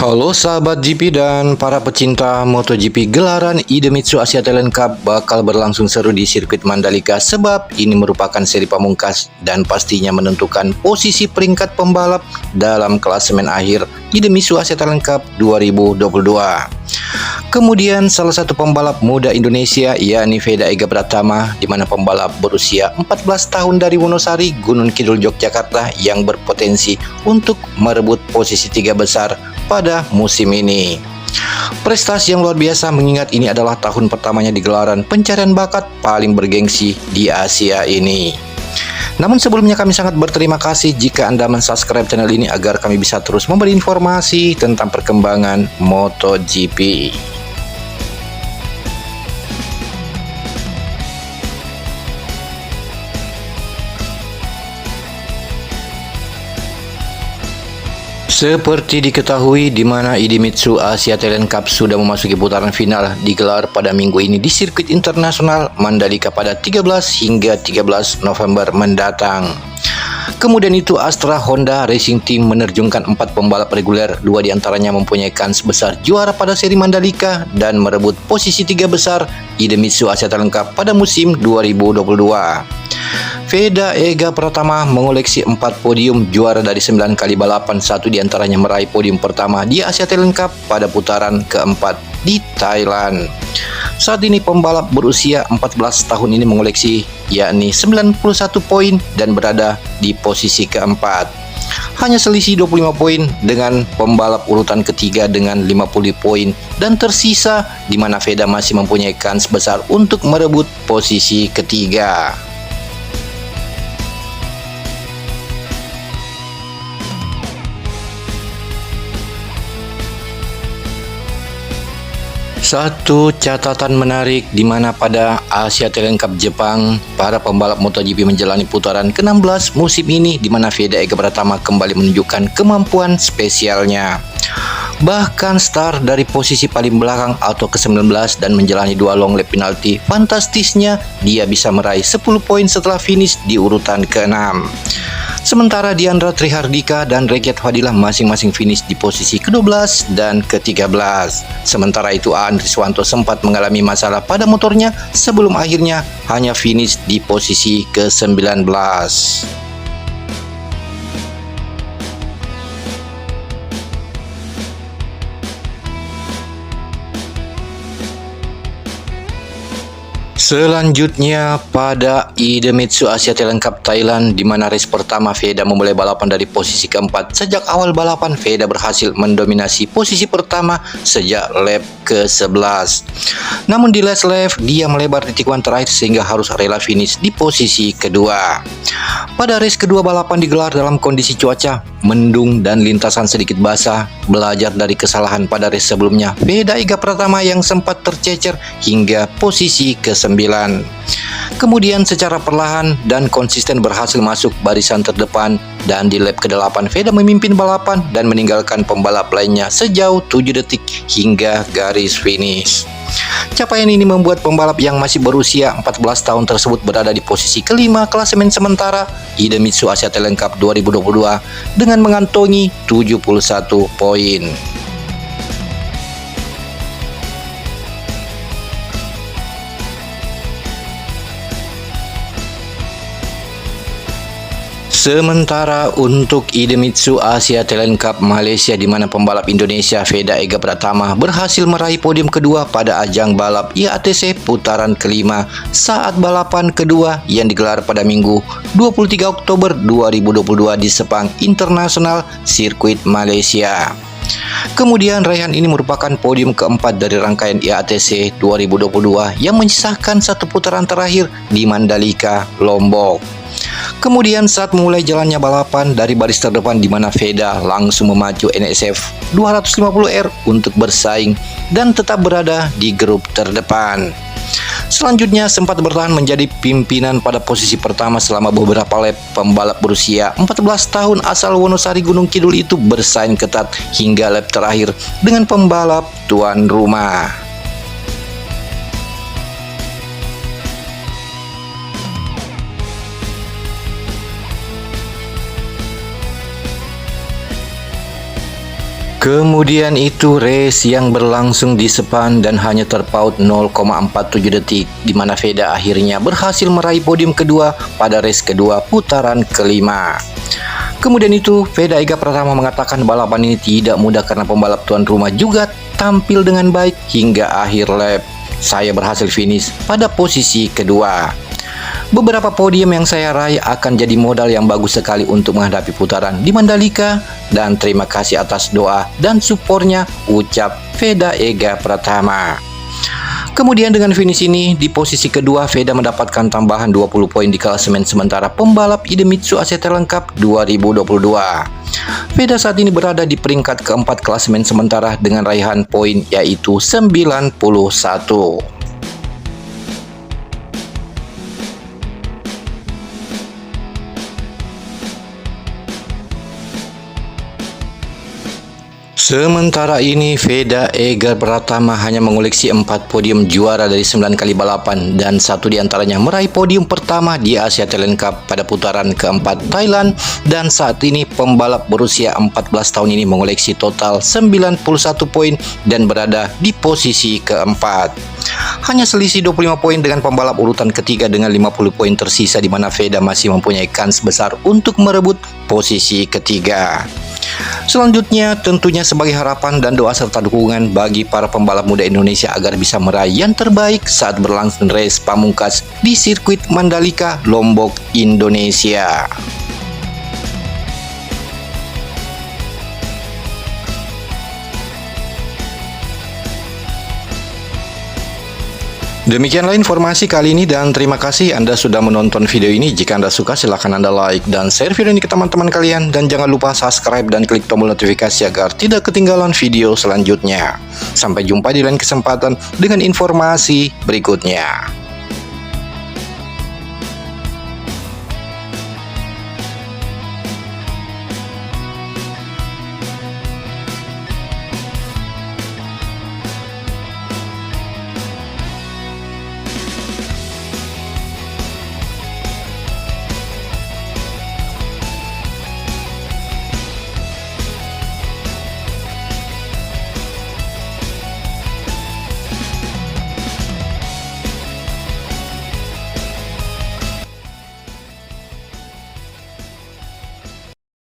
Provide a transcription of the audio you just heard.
Halo sahabat GP dan para pecinta MotoGP, gelaran Idemitsu Asia Talent Cup bakal berlangsung seru di sirkuit Mandalika sebab ini merupakan seri pamungkas dan pastinya menentukan posisi peringkat pembalap dalam klasemen akhir Idemitsu Asia Talent Cup 2022. Kemudian salah satu pembalap muda Indonesia yakni Veda Ega Pratama, di mana pembalap berusia 14 tahun dari Wonosari, Gunung Kidul, Yogyakarta yang berpotensi untuk merebut posisi 3 besar pada musim ini. Prestasi yang luar biasa mengingat ini adalah tahun pertamanya di gelaran pencarian bakat paling bergengsi di Asia ini. Namun sebelumnya kami sangat berterima kasih jika Anda mensubscribe channel ini agar kami bisa terus memberi informasi tentang perkembangan MotoGP. Seperti diketahui, di mana Idemitsu Asia Talent Cup sudah memasuki putaran final digelar pada minggu ini di sirkuit internasional Mandalika pada 13 hingga 13 November mendatang. Kemudian itu Astra Honda Racing Team menerjunkan 4 pembalap reguler, 2 diantaranya mempunyai kans besar juara pada seri Mandalika dan merebut posisi 3 besar Idemitsu Asia Talent Cup pada musim 2022. Veda Ega Pratama mengoleksi 4 podium, juara dari 9 kali balapan, 1 diantaranya meraih podium pertama di Asia Talent Cup pada putaran keempat di Thailand. Saat ini pembalap berusia 14 tahun ini mengoleksi yakni 91 poin dan berada di posisi keempat. Hanya selisih 25 poin dengan pembalap urutan ketiga dengan 50 poin dan tersisa di mana Veda masih mempunyai kans besar untuk merebut posisi ketiga. Satu catatan menarik di mana pada Asia Talent Cup Jepang, para pembalap MotoGP menjalani putaran ke-16 musim ini di mana Veda Ega Pratama kembali menunjukkan kemampuan spesialnya. Bahkan start dari posisi paling belakang atau ke-19 dan menjalani 2 long lap penalti, fantastisnya dia bisa meraih 10 poin setelah finish di urutan ke-6. Sementara Diandra Trihardika dan Regiat Fadilah masing-masing finish di posisi ke-12 dan ke-13. Sementara itu Andri Swanto sempat mengalami masalah pada motornya sebelum akhirnya hanya finish di posisi ke-19. Selanjutnya pada Idemitsu Asia Talent Cup Thailand, di mana race pertama Veda memulai balapan dari posisi keempat. Sejak awal balapan Veda berhasil mendominasi posisi pertama sejak lap ke-11. Namun di last lap dia melebar di tikungan terakhir sehingga harus rela finish di posisi kedua. Pada race kedua balapan digelar dalam kondisi cuaca mendung dan lintasan sedikit basah. Belajar dari kesalahan pada race sebelumnya, Veda Ega Pratama yang sempat tercecer hingga posisi ke-9. Kemudian secara perlahan dan konsisten berhasil masuk barisan terdepan dan di lap ke-8 Veda memimpin balapan dan meninggalkan pembalap lainnya sejauh 7 detik hingga garis finish. Capaian ini membuat pembalap yang masih berusia 14 tahun tersebut berada di posisi kelima klasemen sementara Idemitsu Asia Talent Cup 2022 dengan mengantongi 71 poin. Sementara untuk Idemitsu Asia Talent Cup Malaysia, di mana pembalap Indonesia Veda Ega Pratama berhasil meraih podium kedua pada ajang balap IATC putaran kelima saat balapan kedua yang digelar pada Minggu 23 Oktober 2022 di Sepang International Circuit Malaysia. Kemudian raihan ini merupakan podium keempat dari rangkaian IATC 2022 yang menyisahkan satu putaran terakhir di Mandalika, Lombok. Kemudian saat mulai jalannya balapan dari baris terdepan, di mana Veda langsung memacu NSF 250R untuk bersaing dan tetap berada di grup terdepan. Selanjutnya sempat bertahan menjadi pimpinan pada posisi pertama selama beberapa lap. Pembalap berusia 14 tahun asal Wonosari Gunung Kidul itu bersaing ketat hingga lap terakhir dengan pembalap tuan rumah. Kemudian itu race yang berlangsung di Sepang dan hanya terpaut 0,47 detik, di mana Veda akhirnya berhasil meraih podium kedua pada race kedua putaran kelima. Kemudian itu Veda Ega Pratama mengatakan balapan ini tidak mudah karena pembalap tuan rumah juga tampil dengan baik hingga akhir lap. Saya berhasil finish pada posisi kedua. Beberapa podium yang saya raih akan jadi modal yang bagus sekali untuk menghadapi putaran di Mandalika, dan terima kasih atas doa dan supportnya, ucap Veda Ega Pratama. Kemudian dengan finish ini di posisi kedua, Veda mendapatkan tambahan 20 poin di klasemen sementara pembalap Idemitsu ACT Lengkap 2022. Veda saat ini berada di peringkat keempat klasemen sementara dengan raihan poin yaitu 91. Sementara ini Veda Ega Pratama hanya mengoleksi 4 podium juara dari 9 kali balapan dan satu diantaranya meraih podium pertama di Asia Talent Cup pada putaran keempat Thailand, dan saat ini pembalap berusia 14 tahun ini mengoleksi total 91 poin dan berada di posisi keempat. Hanya selisih 25 poin dengan pembalap urutan ketiga dengan 50 poin tersisa, di mana Veda masih mempunyai kans besar untuk merebut posisi ketiga. Selanjutnya tentunya sebagai harapan dan doa serta dukungan bagi para pembalap muda Indonesia agar bisa meraih yang terbaik saat berlangsung race pamungkas di sirkuit Mandalika, Lombok, Indonesia. Demikianlah informasi kali ini dan terima kasih Anda sudah menonton video ini. Jika Anda suka silahkan Anda like dan share video ini ke teman-teman kalian, dan jangan lupa subscribe dan klik tombol notifikasi agar tidak ketinggalan video selanjutnya. Sampai jumpa di lain kesempatan dengan informasi berikutnya.